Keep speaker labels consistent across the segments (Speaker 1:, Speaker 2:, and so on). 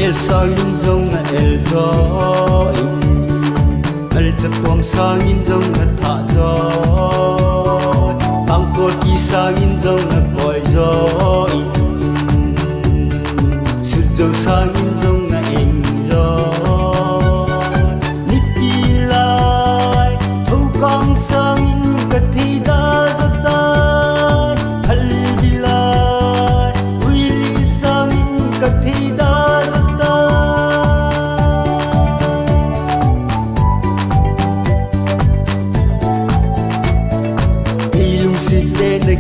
Speaker 1: El sangin jong na el zo el chapom sangin jong na tha zo angkor ki sangin jong na koi zo sujo sangin jong na eng zo nipilai thukang sangin ka thida zata halbilai uili sangin ka thida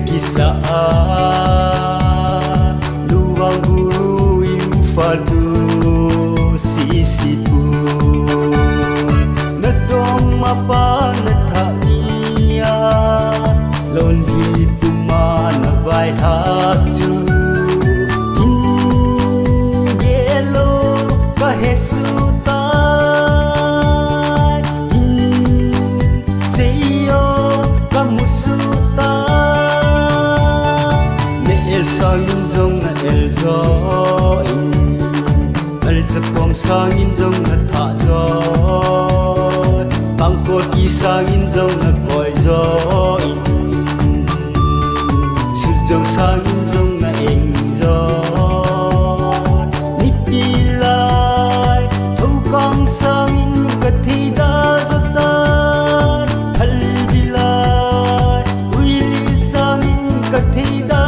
Speaker 1: kisah luang guru infadu sisipu nadong mapa natania lonely pumana vai hatu ingelo kahesuta seyo kamusuta sangin jong na el zo el chapom sangin jong na tha zo bangkot ki sangin jong na koi zo sujo sangin jong na eng zo nipilai thukang sangin ka thida zata halbilai uili sangin ka thida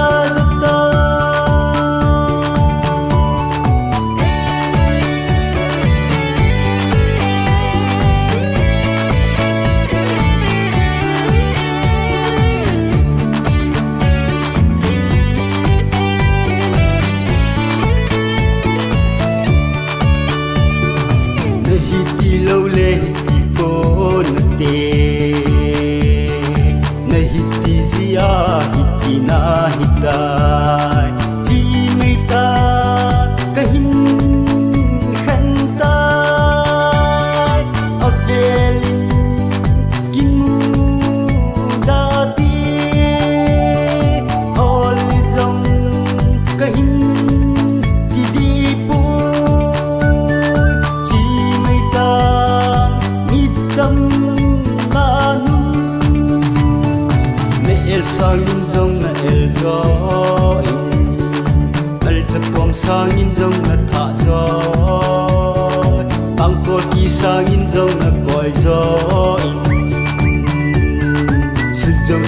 Speaker 1: hitai chi mây ta kahin khantai akelin kimu dati hol jong kahin kidipu chi mây ta midam manu ne el sangin jong na el zo el chapom sangin jong na tha zo angkor ki sangin jong na koi zo sujo